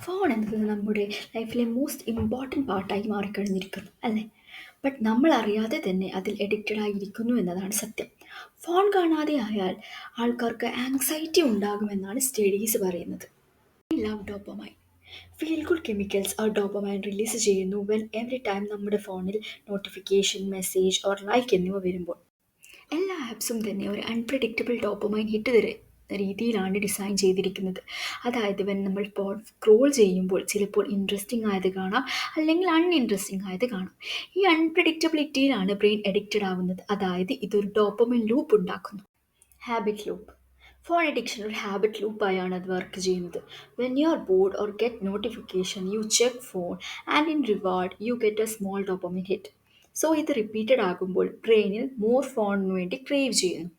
Phone എന്നത് നമ്മുടെ ലൈഫിലെ മോസ്റ്റ് ഇമ്പോർട്ടൻറ്റ് പാർട്ടായി മാറിക്കഴിഞ്ഞിരിക്കുന്നു അല്ലേ? ബട്ട് നമ്മൾ അറിയാതെ തന്നെ അതിൽ എഡിക്റ്റഡ് ആയിരിക്കുന്നു എന്നതാണ് സത്യം. ഫോൺ കാണാതെ ആയാൽ ആൾക്കാർക്ക് ആങ്സൈറ്റി ഉണ്ടാകുമെന്നാണ് സ്റ്റഡീസ് പറയുന്നത്. Love dopamine feel good chemicals ആ ഡോപ്പമൈൻ റിലീസ് ചെയ്യുന്നു വെൻ എവറി ടൈം നമ്മുടെ ഫോണിൽ നോട്ടിഫിക്കേഷൻ മെസ്സേജ് ഓർ ലൈക്ക് എന്നിവ വരുമ്പോൾ. എല്ലാ ആപ്സും തന്നെ ഒരു അൺപ്രഡിക്റ്റബിൾ ഡോപ്പമൈൻ ഹിറ്റ് തരുന്ന രീതിയിലാണ് ഡിസൈൻ ചെയ്തിരിക്കുന്നത്. അതായത് നമ്മൾ ഇപ്പോൾ സ്ക്രോൾ ചെയ്യുമ്പോൾ ചിലപ്പോൾ ഇൻട്രസ്റ്റിംഗ് ആയത് കാണാം, അല്ലെങ്കിൽ അൺഇൻട്രസ്റ്റിംഗ് ആയത് കാണാം. ഈ അൺപ്രഡിക്റ്റബിലിറ്റിയിലാണ് ബ്രെയിൻ അഡിക്റ്റഡ് ആവുന്നത്. അതായത് ഇതൊരു ഡോപ്പമൈൻ ലൂപ്പ് ഉണ്ടാക്കുന്നു. ഹാബിറ്റ് ലൂപ്പ് ഫോൺ അഡിക്ഷൻ ഒരു ഹാബിറ്റ് ലൂപ്പായാണ് അത് വർക്ക് ചെയ്യുന്നത്. When you are bored or get notification U check phone and in reward you get A small dopamine hit. So ഇത് റിപ്പീറ്റഡ് ആകുമ്പോൾ ബ്രെയിനിൽ മോർ ഫോണിന് വേണ്ടി ക്രേവ് ചെയ്യുന്നു.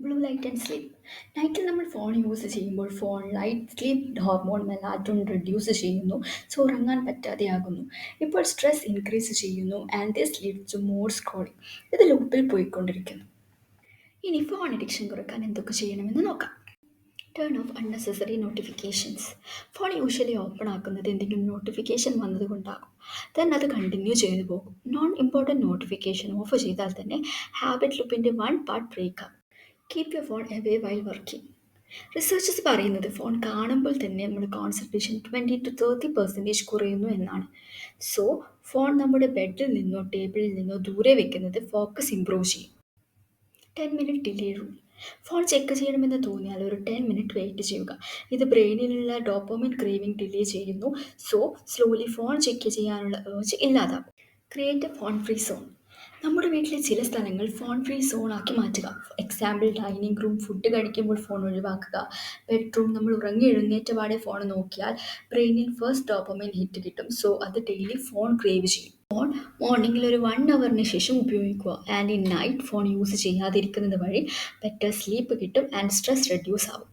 ബ്ലൂ ലൈറ്റ് ആൻഡ് സ്ലീപ്പ് നൈറ്റിൽ നമ്മൾ ഫോൺ യൂസ് ചെയ്യുമ്പോൾ phone light sleep hormone melatonin reduce ചെയ്യുന്നു. സോ ഉറങ്ങാൻ പറ്റാതെയാകുന്നു. ഇപ്പോൾ സ്ട്രെസ് ഇൻക്രീസ് ചെയ്യുന്നു and this leads to more scrolling. ഇത് ലൂപ്പിൽ പോയിക്കൊണ്ടിരിക്കുന്നു. ഇനി ഫോൺ അഡിക്ഷൻ കുറയ്ക്കാൻ എന്തൊക്കെ ചെയ്യണമെന്ന് നോക്കാം. Turn of unnecessary notifications phone usually open ആക്കുന്നത് എന്തെങ്കിലും നോട്ടിഫിക്കേഷൻ വന്നതുകൊണ്ടാകും. ദെൻ അത് കണ്ടിന്യൂ ചെയ്തു പോകും. നോൺ ഇമ്പോർട്ടൻറ്റ് നോട്ടിഫിക്കേഷൻ ഓഫ് ചെയ്താൽ തന്നെ ഹാബിറ്റ് ലൂപ്പിൻ്റെ വൺ പാർട്ട് ബ്രേക്ക് ആകും. Keep your phone away while working researches പറയുന്നത് ഫോൺ കാണുമ്പോൾ തന്നെ നമ്മുടെ കോൺസെൻട്രേഷൻ 20 to 30% കുറയുന്നു എന്നാണ്. സോ ഫോൺ നമ്മുടെ ബെഡിൽ നിന്നോ ടേബിളിൽ നിന്നോ ദൂരെ വെക്കുന്നത് ഫോക്കസ് ഇംപ്രൂവ് ചെയ്യും. 10 minute delay rule phone check ചെയ്യണമെന്ന് തോന്നിയാൽ ഒരു 10 മിനിറ്റ് വെയിറ്റ് ചെയ്യുക. ഇത് ബ്രെയിനിലുള്ള ഡോപ്പമിൻ ക്രേവിംഗ് ഡിലേ ചെയ്യുന്നു. സോ സ്ലോലി ഫോൺ ചെക്ക് ചെയ്യാനുള്ള ഏർജ് ഇല്ലാതാകും. Create A phone free zone നമ്മുടെ വീട്ടിലെ ചില സ്ഥലങ്ങൾ ഫോൺ ഫ്രീ സോൺ ആക്കി മാറ്റുക. എക്സാമ്പിൾ ഡൈനിങ് റൂം ഫുഡ് കഴിക്കുമ്പോൾ ഫോൺ ഒഴിവാക്കുക. ബെഡ്റൂം നമ്മൾ ഉറങ്ങി എഴുന്നേറ്റ പാടെ ഫോൺ നോക്കിയാൽ ബ്രെയിനിൽ ഫസ്റ്റ് ഡോപ്പമിൻ ഹിറ്റ് കിട്ടും. സോ അത് ഡെയിലി ഫോൺ ക്രേവ് ചെയ്യും. ഫോൺ മോർണിംഗിൽ ഒരു 1 അവറിന് ശേഷം ഉപയോഗിക്കുക. And in night phone use ചെയ്യാതിരിക്കുന്നത് വഴി ബെറ്റർ സ്ലീപ്പ് കിട്ടും ആൻഡ് സ്ട്രെസ് റെഡ്യൂസ് ആവും.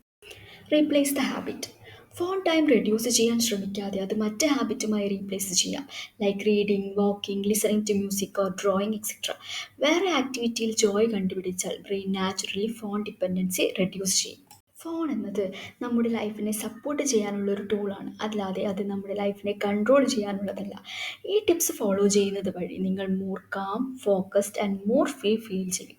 Replace the habit phone time reduce ചെയ്യാൻ ശ്രമിക്കാതെ അത് മറ്റ് ഹാബിറ്റുമായി റീപ്ലേസ് ചെയ്യാം. Like reading, walking, listening to music or drawing etcetera. വേറെ ആക്ടിവിറ്റിയിൽ ജോയ് കണ്ടുപിടിച്ചാൽ brain naturally phone dependency reduce ചെയ്യും. ഫോൺ എന്നത് നമ്മുടെ ലൈഫിനെ സപ്പോർട്ട് ചെയ്യാനുള്ള ഒരു ടൂളാണ്, അല്ലാതെ അത് നമ്മുടെ ലൈഫിനെ കൺട്രോൾ ചെയ്യാനുള്ളതല്ല. ഈ ടിപ്സ് ഫോളോ ചെയ്യുന്നത് വഴി നിങ്ങൾ more calm, focused and more free feel ചെയ്യും.